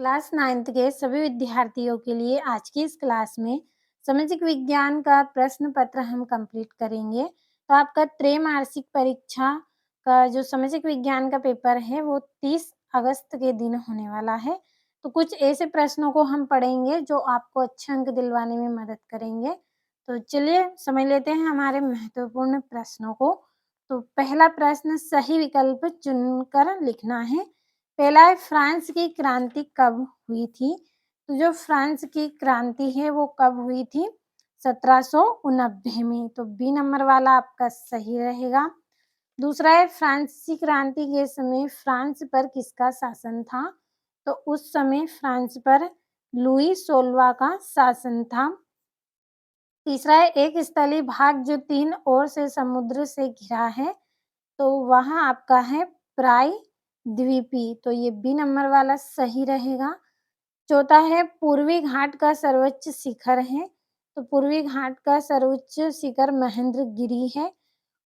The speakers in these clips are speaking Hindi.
क्लास 9th के सभी विद्यार्थियों के लिए आज की इस क्लास में सामाजिक विज्ञान का प्रश्न पत्र हम कंप्लीट करेंगे। तो आपका त्रैमासिक परीक्षा का जो सामाजिक विज्ञान का पेपर है वो 30 अगस्त के दिन होने वाला है। तो कुछ ऐसे प्रश्नों को हम पढ़ेंगे जो आपको अच्छे अंक दिलवाने में मदद करेंगे। तो चलिए समझ लेते हैं हमारे महत्वपूर्ण प्रश्नों को। तो पहला प्रश्न सही विकल्प चुनकर लिखना है। पहला है फ्रांस की क्रांति कब हुई थी? तो जो फ्रांस की क्रांति है वो कब हुई थी? 1789 में। तो बी नंबर वाला आपका सही रहेगा। दूसरा है फ्रांसीसी क्रांति के समय फ्रांस पर किसका शासन था? तो उस समय फ्रांस पर लुई 16वां का शासन था। तीसरा है एक स्थलीय भाग जो 3 ओर से समुद्र से घिरा है, तो वहाँ आपका है प्रायद्वीपी। तो ये बी नंबर वाला सही रहेगा। चौथा है पूर्वी घाट का सर्वोच्च शिखर है, तो पूर्वी घाट का सर्वोच्च शिखर महेंद्रगिरी है।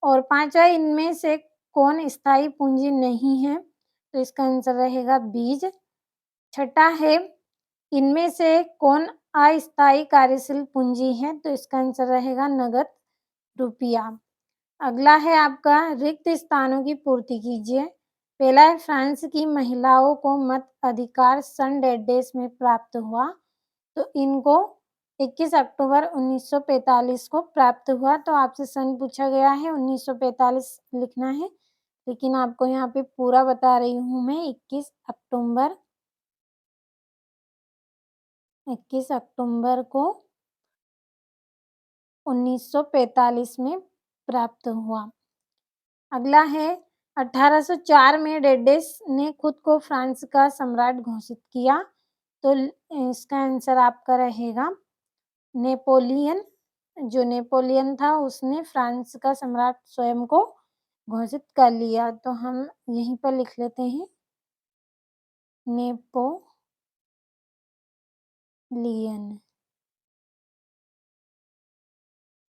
और पांचवा इनमें से कौन स्थायी पूंजी नहीं है? तो इसका आंसर रहेगा बीज। छठा है इनमें से कौन अस्थायी कार्यशील पूंजी है? तो इसका आंसर रहेगा नगद रुपया। अगला है आपका रिक्त स्थानों की पूर्ति कीजिए। पहला है फ्रांस की महिलाओं को मत अधिकार सन डेडेस में प्राप्त हुआ, तो इनको 21 अक्टूबर 1945 को प्राप्त हुआ। तो आपसे सन पूछा गया है 1945 लिखना है, लेकिन आपको यहाँ पे पूरा बता रही हूँ मैं 21 अक्टूबर को 1945 में प्राप्त हुआ। अगला है 1804 में डेडेस ने खुद को फ्रांस का सम्राट घोषित किया, तो इसका आंसर आपका रहेगा नेपोलियन। जो नेपोलियन था उसने फ्रांस का सम्राट स्वयं को घोषित कर लिया। तो हम यहीं पर लिख लेते हैं नेपोलियन।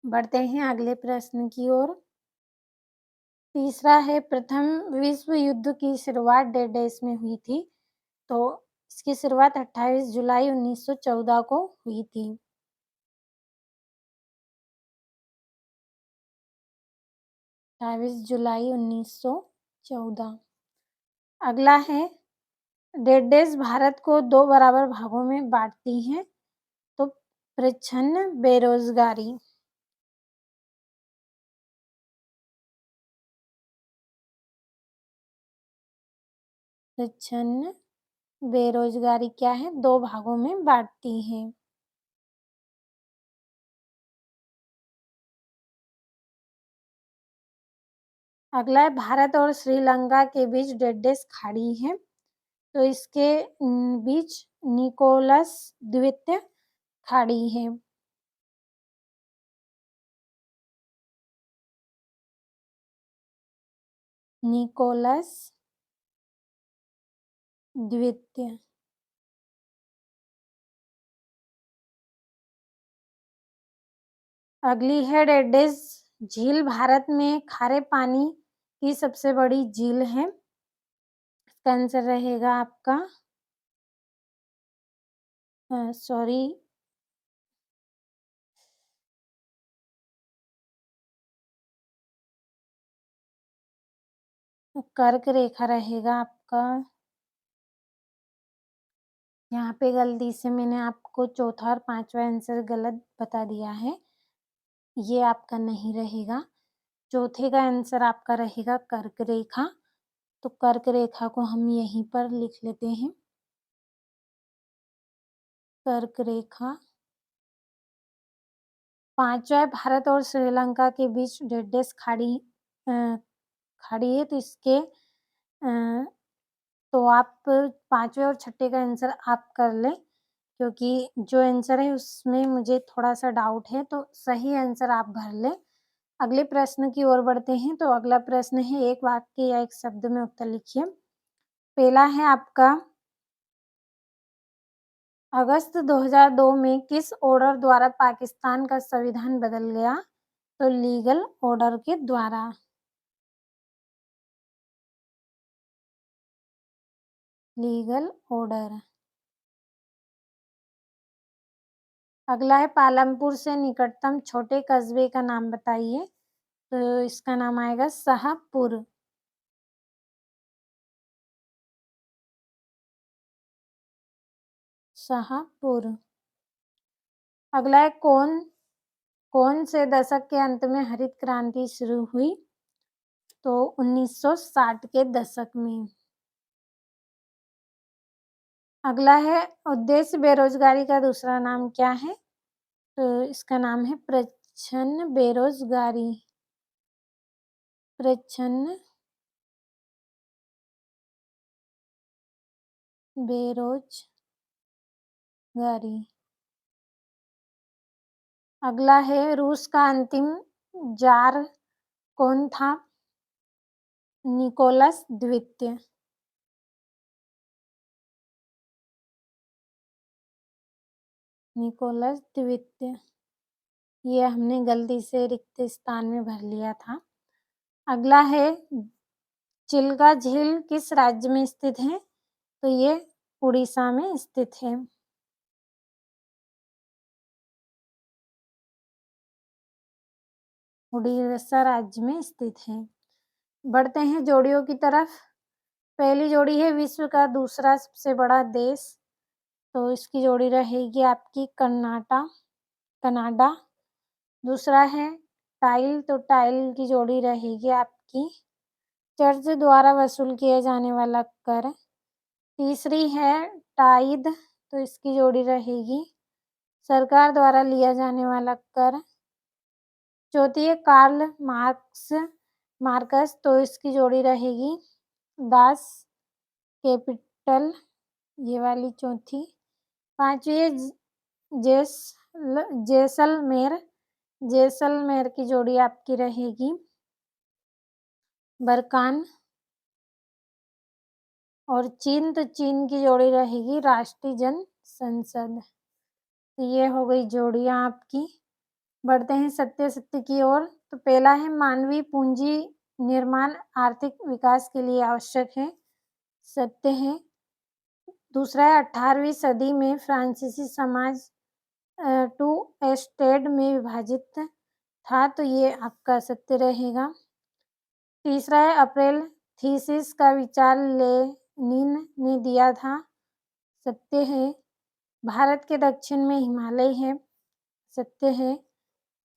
बढ़ते हैं अगले प्रश्न की ओर। तीसरा है प्रथम विश्व युद्ध की शुरुआत डेडेस में हुई थी, तो इसकी शुरुआत 28 जुलाई 1914 को हुई थी। 28 जुलाई 1914। अगला है डेडेस भारत को 2 बराबर भागों में बांटती हैं, तो प्रच्छन्न बेरोजगारी। प्रच्छन्न बेरोजगारी क्या है? 2 भागों में बांटती है। अगला है भारत और श्रीलंका के बीच डेडेस खाड़ी है, तो इसके बीच निकोलस द्वीप खाड़ी है। निकोलस द्वीप। अगली है डेडेस झील भारत में खारे पानी की सबसे बड़ी झील है। इसका आंसर रहेगा आपका सॉरी कर्क रेखा रहेगा आपका। यहाँ पे गलती से मैंने आपको चौथा और पांचवा आंसर गलत बता दिया है, ये आपका नहीं रहेगा। चौथे का आंसर आपका रहेगा कर्क रेखा। तो कर्क रेखा को हम यहीं पर लिख लेते हैं, कर्क रेखा। पांचवा भारत और श्रीलंका के बीच डेडेस खाड़ी खाड़ी है, तो इसके तो आप पांचवे और छठे का आंसर आप कर लें, क्योंकि जो आंसर है उसमें मुझे थोड़ा सा डाउट है, तो सही आंसर आप भर लें। अगले प्रश्न की ओर बढ़ते हैं। तो अगला प्रश्न है एक वाक्य या एक शब्द में उत्तर लिखिए। पहला है आपका अगस्त 2002 में किस ऑर्डर द्वारा पाकिस्तान का संविधान बदल गया? तो लीगल ऑर्डर के द्वारा। Legal order. अगला है पालमपुर से निकटतम छोटे कस्बे का नाम बताइए। तो इसका नाम आएगा शाहपुर। शाहपुर। अगला है कौन से दशक के अंत में हरित क्रांति शुरू हुई? तो 1960 के दशक में। अगला है उद्देश्य बेरोजगारी का दूसरा नाम क्या है? तो इसका नाम है प्रच्छन्न बेरोजगारी। प्रच्छन्न बेरोजगारी। अगला है रूस का अंतिम जार कौन था? निकोलस द्वितीय। निकोलस द्वितीय। ये हमने गलती से रिक्त स्थान में भर लिया था। अगला है चिल्का झील किस राज्य में स्थित है? तो ये उड़ीसा में स्थित है। उड़ीसा राज्य में स्थित है। बढ़ते हैं जोड़ियों की तरफ। पहली जोड़ी है विश्व का दूसरा सबसे बड़ा देश। तो इसकी जोड़ी रहेगी आपकी कनाडा। दूसरा है टाइल। तो टाइल की जोड़ी रहेगी आपकी चर्च द्वारा वसूल किया जाने वाला कर। तीसरी है टाइद। तो इसकी जोड़ी रहेगी सरकार द्वारा लिया जाने वाला कर। चौथी है कार्ल मार्कस। तो इसकी जोड़ी रहेगी दास कैपिटल। ये वाली चौथी। पांचवी है जैसलमेर की जोड़ी आपकी रहेगी बरकान। और चीन। तो चीन की जोड़ी रहेगी राष्ट्रीय जन संसद। तो ये हो गई जोड़ियां आपकी। बढ़ते हैं सत्य की ओर। तो पहला है मानवीय पूंजी निर्माण आर्थिक विकास के लिए आवश्यक है। सत्य है। दूसरा है 18वीं सदी में फ्रांसीसी समाज टू एस्टेट में विभाजित था। तो ये आपका सत्य रहेगा। तीसरा है अप्रैल थीसिस का विचार लेनिन ने दिया था। सत्य है। भारत के दक्षिण में हिमालय है। सत्य है।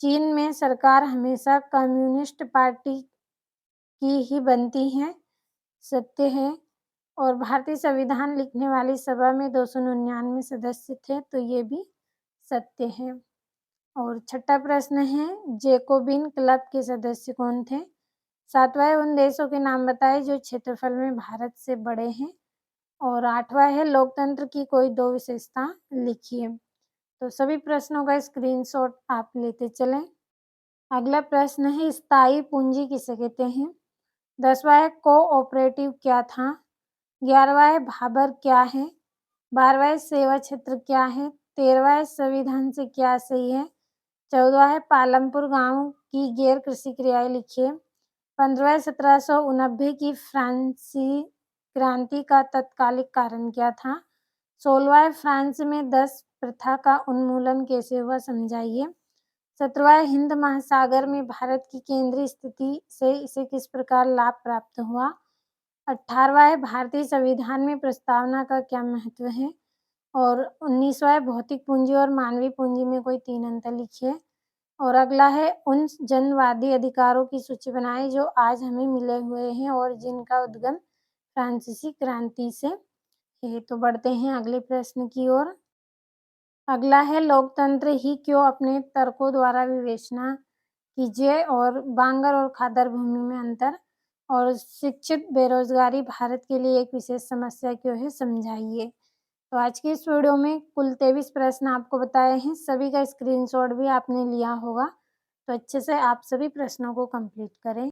चीन में सरकार हमेशा कम्युनिस्ट पार्टी की ही बनती है। सत्य है। और भारतीय संविधान लिखने वाली सभा में 299 सदस्य थे। तो ये भी सत्य है। और छठा प्रश्न है जैकोबिन क्लब के सदस्य कौन थे? सातवां है उन देशों के नाम बताए जो क्षेत्रफल में भारत से बड़े हैं। और आठवां है लोकतंत्र की कोई दो विशेषता लिखिए। तो सभी प्रश्नों का स्क्रीनशॉट आप लेते चलें। अगला प्रश्न है स्थायी पूंजी किसे कहते हैं? 10वां है कोऑपरेटिव क्या था? 11वां है भाबर क्या है? 12वां है सेवा क्षेत्र क्या है? 13वां है संविधान से क्या सही है? 14वां है पालमपुर गांव की गैर कृषि क्रियाएं लिखिए। 15वां 1789 की फ्रांसीसी क्रांति का तत्कालिक कारण क्या था? 16वां फ्रांस में 10 प्रथा का उन्मूलन कैसे हुआ समझाइए। 17वां हिंद महासागर में भारत की केंद्रीय स्थिति से इसे किस प्रकार लाभ प्राप्त हुआ। 18वां है भारतीय संविधान में प्रस्तावना का क्या महत्व है। और 19वां भौतिक पूंजी और मानवीय पूंजी में कोई 3 अंतर लिखिए। और अगला है उन जनवादी अधिकारों की सूची बनाएं जो आज हमें मिले हुए हैं और जिनका उद्गम फ्रांसीसी क्रांति से है। तो बढ़ते हैं अगले प्रश्न की ओर। अगला है लोकतंत्र ही क्यों अपने तर्कों द्वारा विवेचना कीजिए। और बांगर और खादर भूमि में अंतर। और शिक्षित बेरोजगारी भारत के लिए एक विशेष समस्या क्यों है समझाइए। तो आज की इस वीडियो में कुल 23 प्रश्न आपको बताए हैं। सभी का स्क्रीनशॉट भी आपने लिया होगा। तो अच्छे से आप सभी प्रश्नों को कंप्लीट करें।